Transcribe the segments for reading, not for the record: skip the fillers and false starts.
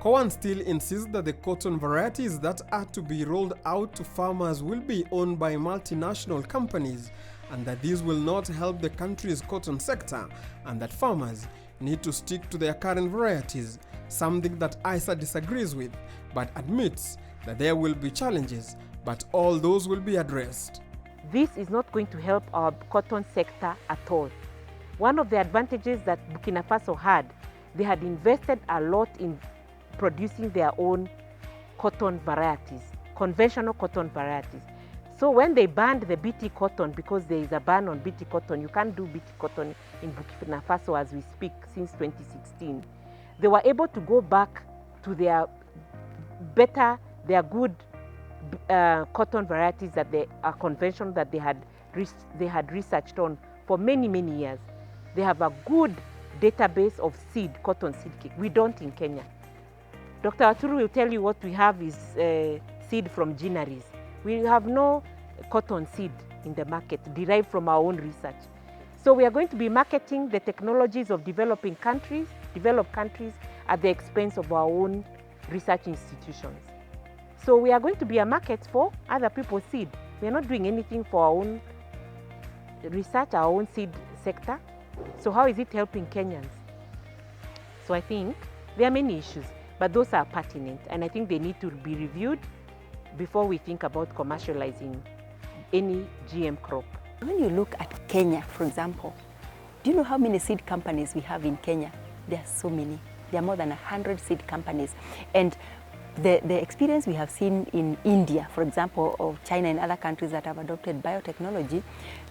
Cowan still insists that the cotton varieties that are to be rolled out to farmers will be owned by multinational companies and that these will not help the country's cotton sector and that farmers need to stick to their current varieties, something that ISA disagrees with, but admits that there will be challenges, but all those will be addressed. This is not going to help our cotton sector at all. One of the advantages that Burkina Faso had, they had invested a lot in producing their own cotton varieties, conventional cotton varieties. So when they banned the BT cotton, because there is a ban on BT cotton, you can't do BT cotton in Burkina Faso as we speak since 2016. They were able to go back to their good cotton varieties that they are conventional that they had researched on for many, many years. They have a good database of cotton seed cake. We don't in Kenya. Dr. Aturu will tell you what we have is seed from ginaries. We have no cotton seed in the market derived from our own research. So we are going to be marketing the technologies of developed countries at the expense of our own research institutions. So we are going to be a market for other people's seed. We are not doing anything for our own research, our own seed sector. So how is it helping Kenyans? So I think there are many issues, but those are pertinent, and I think they need to be reviewed before we think about commercializing any GM crop. When you look at Kenya, for example, do you know how many seed companies we have in Kenya? There are so many. There are more than 100 seed companies. And the experience we have seen in India, for example, or China and other countries that have adopted biotechnology,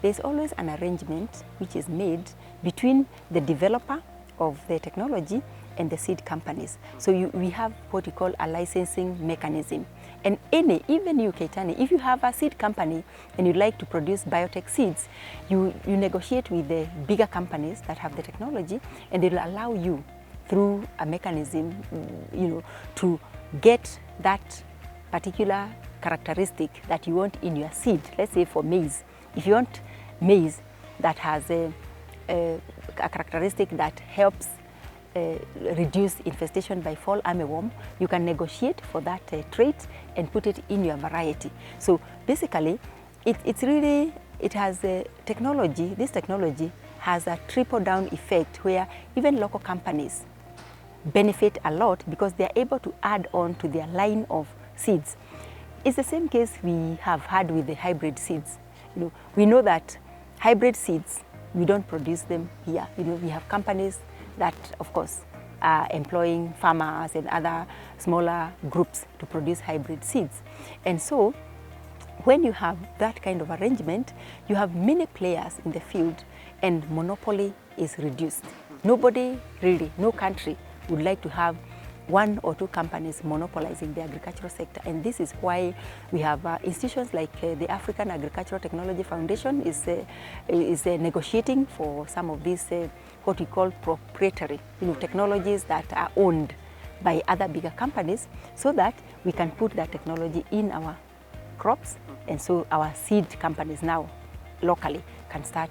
there's always an arrangement which is made between the developer of the technology and the seed companies. So we have what we call a licensing mechanism. And even you, Keitani, if you have a seed company and you'd like to produce biotech seeds, you negotiate with the bigger companies that have the technology, and they will allow you through a mechanism, to get that particular characteristic that you want in your seed. Let's say for maize, if you want maize that has a characteristic that helps reduce infestation by fall armyworm, you can negotiate for that trait and put it in your variety. So basically, it has a technology. This technology has a trickle-down effect where even local companies benefit a lot because they are able to add on to their line of seeds. It's the same case we have had with the hybrid seeds. We know that hybrid seeds, we don't produce them here. We have companies that, of course, are employing farmers and other smaller groups to produce hybrid seeds. And so when you have that kind of arrangement, you have many players in the field and monopoly is reduced. Nobody really, no country would like to have one or two companies monopolizing the agricultural sector. And this is why we have institutions like the African Agricultural Technology Foundation is negotiating for some of these what we call proprietary technologies that are owned by other bigger companies, so that we can put that technology in our crops, and so our seed companies now locally can start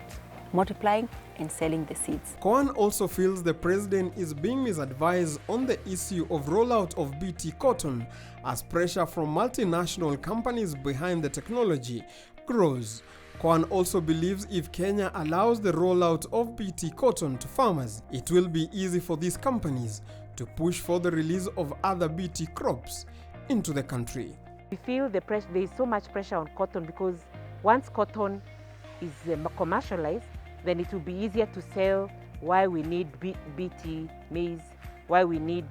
multiplying and selling the seeds. Cowan also feels the president is being misadvised on the issue of rollout of BT cotton as pressure from multinational companies behind the technology grows. Cowan also believes if Kenya allows the rollout of BT cotton to farmers, it will be easy for these companies to push for the release of other BT crops into the country. We feel there is so much pressure on cotton because once cotton is commercialized, then it will be easier to sell why we need BT maize, why we need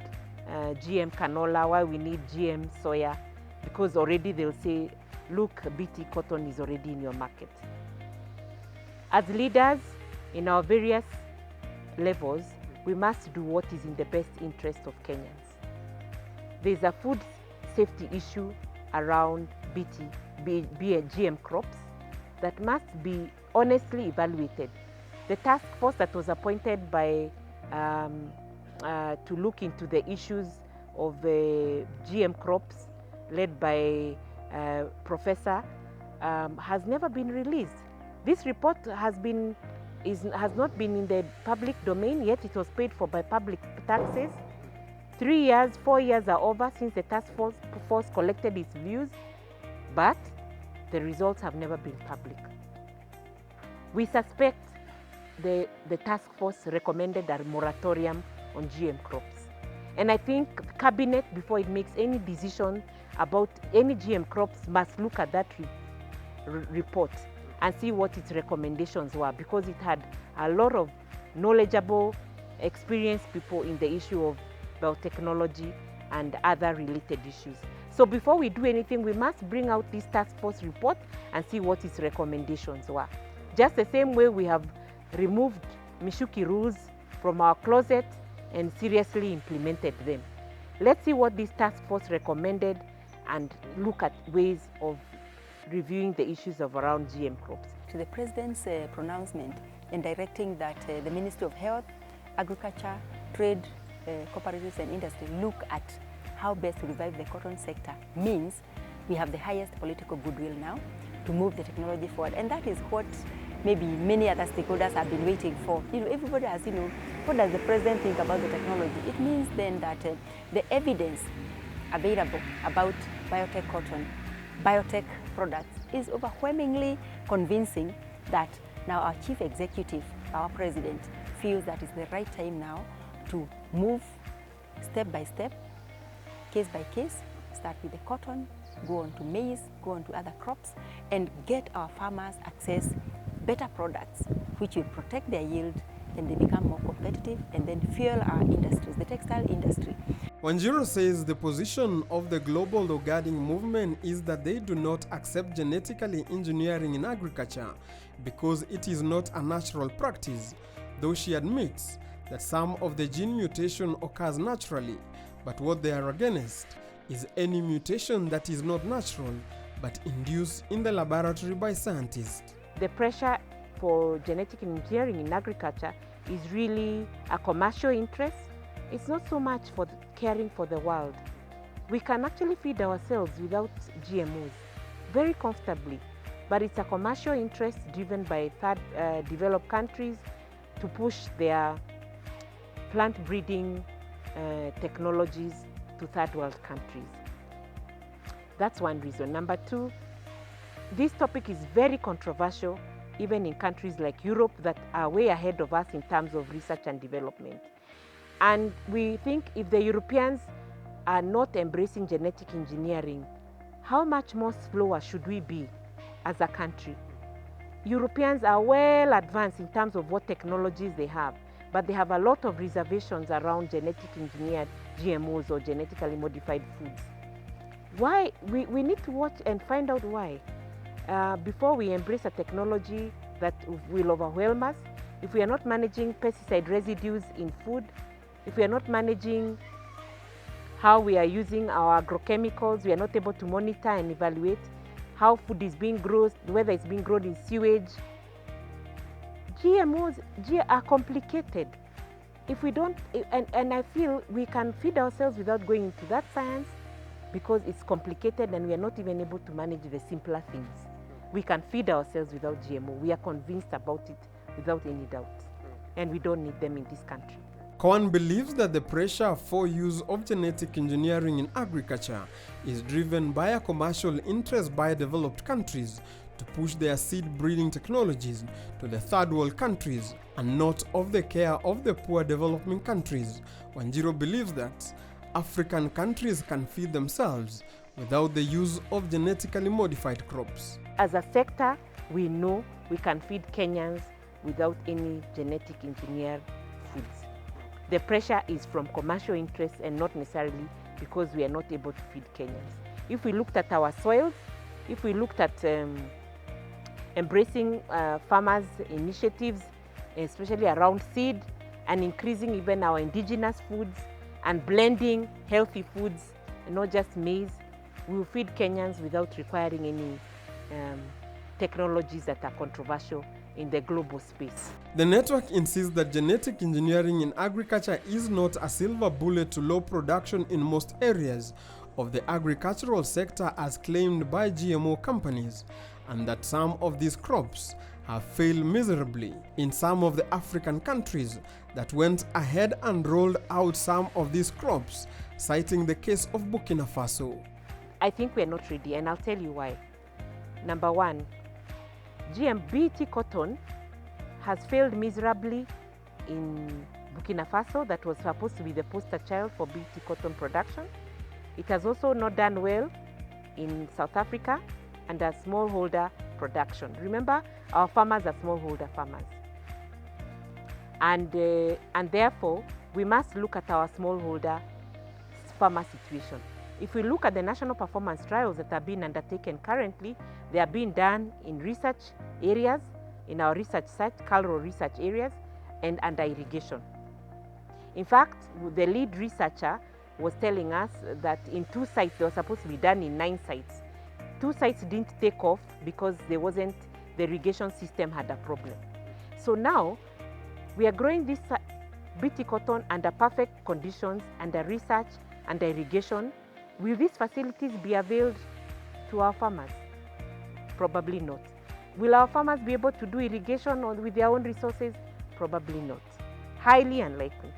GM canola, why we need GM soya, because already they'll say, look, BT cotton is already in your market. As leaders in our various levels, we must do what is in the best interest of Kenyans. There's a food safety issue around GM crops that must be honestly evaluated. The task force that was appointed by to look into the issues of GM crops, led by Professor, has never been released. This report has not been in the public domain, yet it was paid for by public taxes. 3 years, 4 years are over since the task force collected its views, but the results have never been public. We suspect the task force recommended a moratorium on GM crops. And I think Cabinet, before it makes any decision about any GM crops, must look at that report and see what its recommendations were, because it had a lot of knowledgeable, experienced people in the issue of biotechnology and other related issues. So before we do anything, we must bring out this task force report and see what its recommendations were. Just the same way we have removed Mishuki rules from our closet and seriously implemented them. Let's see what this task force recommended and look at ways of reviewing the issues of around GM crops. To the President's pronouncement and directing that the Ministry of Health, Agriculture, Trade, Cooperatives and Industry look at how best to revive the cotton sector means we have the highest political goodwill now to move the technology forward. And that is what maybe many other stakeholders have been waiting for. Everybody has, what does the President think about the technology? It means then that the evidence available about biotech cotton, biotech products is overwhelmingly convincing that now our Chief Executive, our President, feels that it's the right time now to move step by step, case by case, start with the cotton, go on to maize, go on to other crops, and get our farmers access better products which will protect their yield and they become more competitive and then fuel our industries, the textile industry. Wanjiru says the position of the global Loggarding movement is that they do not accept genetically engineering in agriculture because it is not a natural practice, though she admits that some of the gene mutation occurs naturally, but what they are against is any mutation that is not natural but induced in the laboratory by scientists. The pressure for genetic engineering in agriculture is really a commercial interest. It's not so much for caring for the world. We can actually feed ourselves without GMOs very comfortably, but it's a commercial interest driven by developed countries to push their plant breeding technologies to third world countries. That's one reason. Number two, this topic is very controversial even in countries like Europe that are way ahead of us in terms of research and development. And we think if the Europeans are not embracing genetic engineering, how much more slower should we be as a country? Europeans are well advanced in terms of what technologies they have, but they have a lot of reservations around genetic engineered GMOs or genetically modified foods. Why? We need to watch and find out why. Before we embrace a technology that will overwhelm us, if we are not managing pesticide residues in food, if we are not managing how we are using our agrochemicals, we are not able to monitor and evaluate how food is being grown, whether it's being grown in sewage. GMOs are complicated. If we don't, and I feel we can feed ourselves without going into that science because it's complicated and we are not even able to manage the simpler things. We can feed ourselves without GMO. We are convinced about it without any doubt. And we don't need them in this country. Kwan believes that the pressure for use of genetic engineering in agriculture is driven by a commercial interest by developed countries to push their seed breeding technologies to the third world countries and not of the care of the poor developing countries. Wanjiru believes that African countries can feed themselves without the use of genetically modified crops. As a sector, we know we can feed Kenyans without any genetic engineered foods. The pressure is from commercial interests and not necessarily because we are not able to feed Kenyans. If we looked at our soils, if we looked at embracing farmers' initiatives, especially around seed, and increasing even our indigenous foods and blending healthy foods, not just maize, we will feed Kenyans without requiring any technologies that are controversial in the global space. The network insists that genetic engineering in agriculture is not a silver bullet to low production in most areas of the agricultural sector as claimed by GMO companies, and that some of these crops have failed miserably in some of the African countries that went ahead and rolled out some of these crops, citing the case of Burkina Faso. I think we're not ready, and I'll tell you why. Number one, BT cotton has failed miserably in Burkina Faso, that was supposed to be the poster child for BT cotton production. It has also not done well in South Africa under smallholder production. Remember, our farmers are smallholder farmers. And therefore, we must look at our smallholder farmer situation. If we look at the national performance trials that are being undertaken currently, they are being done in research areas, in our research site, cultural research areas, and under irrigation. In fact, the lead researcher was telling us that in 2 sites, they were supposed to be done in 9 sites. 2 sites didn't take off because the irrigation system had a problem. So now, we are growing this BT cotton under perfect conditions, under research, under irrigation. Will these facilities be availed to our farmers? Probably not. Will our farmers be able to do irrigation with their own resources? Probably not. Highly unlikely.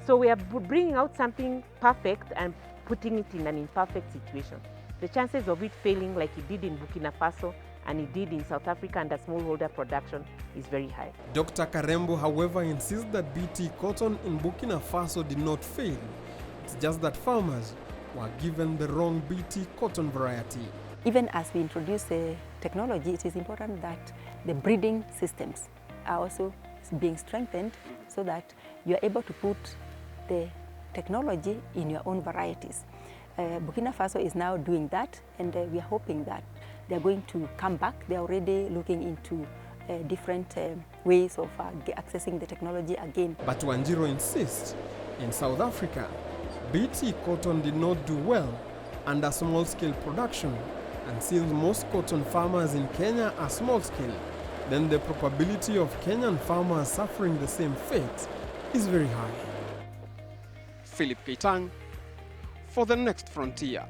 So we are bringing out something perfect and putting it in an imperfect situation. The chances of it failing like it did in Burkina Faso and it did in South Africa under smallholder production is very high. Dr. Karembo, however, insists that BT cotton in Burkina Faso did not fail. It's just that farmers were given the wrong BT cotton variety. Even as we introduce technology, it is important that the breeding systems are also being strengthened so that you are able to put the technology in your own varieties. Burkina Faso is now doing that, and we are hoping that they are going to come back. They are already looking into different ways of accessing the technology again. But Wanjiro insists, in South Africa, BT cotton did not do well under small-scale production, and since most cotton farmers in Kenya are small-scale, then the probability of Kenyan farmers suffering the same fate is very high. Philip Keitang for the Next Frontier.